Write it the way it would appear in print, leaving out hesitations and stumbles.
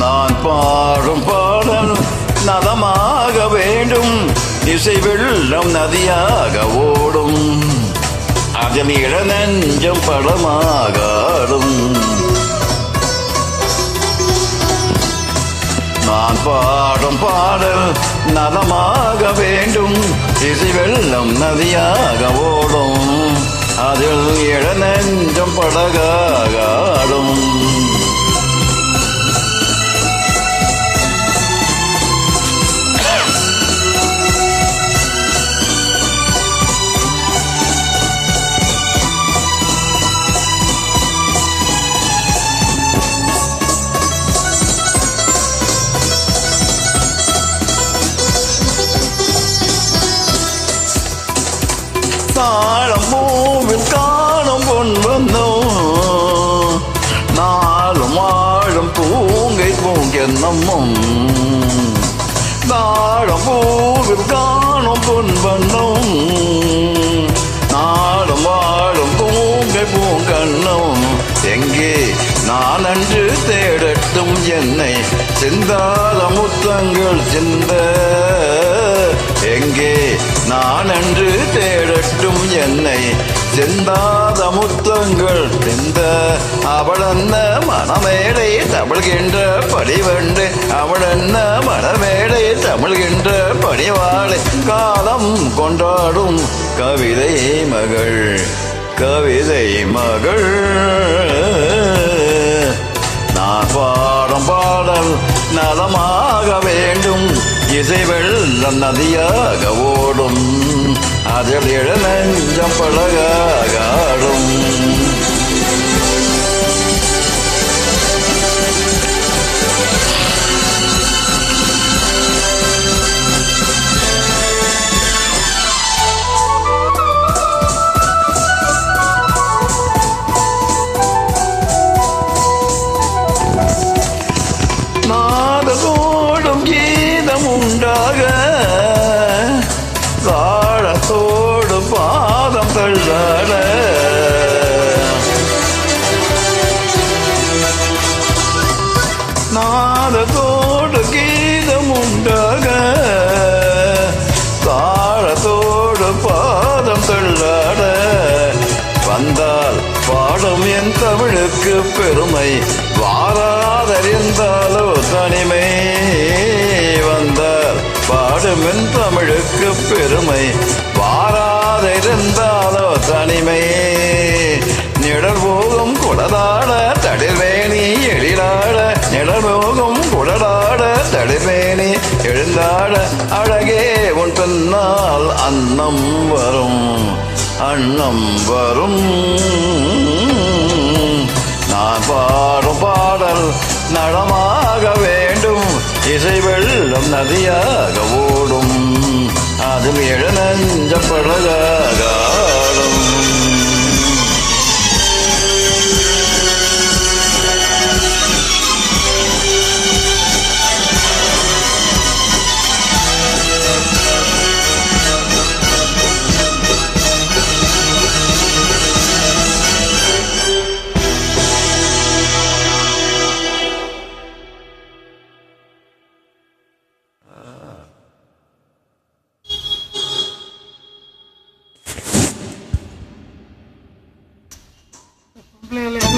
நான் பாடும் பாடல் நலமாக வேண்டும். இசை வெள்ளம் நதியாக ஓடும், அதில் இளநெஞ்சம் படமாக ஆடும். நான் பாடும் பாடல் நலமாக வேண்டும். இசை வெள்ளம் நதியாக ஓடும், அதில் இளநெஞ்சம் படகாக ஆடும். தாழம் பூவில் காணும் பொன் வந்தோம், நாளும் வாழும் பூங்கை பூங்கென்னமும். தாழம் பூவில் காணும் பொன் வந்தோம், நாளும் வாழும் பூங்கை பூங்கண்ணும். எங்கே நான் அன்று தேடட்டும் என்னை சிந்தாத முத்தங்கள் சிந்த. எங்கே நான் அன்று தேடட்டும் என்னை சிந்தாத முத்தங்கள் சிந்த. அவளென்ன மனமேடை தமிழ்கின்ற படிவண்டு, அவளென்ன மனமேடை தமிழ்கின்ற படிவாளை. காலம் கொண்டாடும் கவிதை மகள், கவிதை மகள். நான் பாடும் பாடல் நலமாக வேண்டும். இசை வெள்ளம் நதியாக ஓடும், அதில் இளநெஞ்சம் படகாக ஆடும். நாதத்தோடும் கீதம் உண்டாக, தாளத்தோடு பாதம் தள்ளாட. நாதத்தோடு கீதம் உண்டாக, தாளத்தோடு பாதம் தள்ளாட. வந்தால் பாடும் என் தமிழுக்கு பெருமை, வாராதறிந்தாலோ தனிமை. வந்தால் பாடும் என் தமிழுக்கு பெருமை, வாராதிருந்தாலோ தனிமை. நிழல் போகும் குடலாட தடிர்வேணி எழிலாட, நிழல் போகும் குடலாட தடிர்வேணி எழுந்தாட. அழகே உன் பின்னால் அன்னம் வரும், அன்னம் வரும். நான் பாடும் பாடல் நலமாக வேண்டும். இசை வெள்ளம் நதியாக ஓடும், அதில் இளநெஞ்ச படகாக ஆடும். Play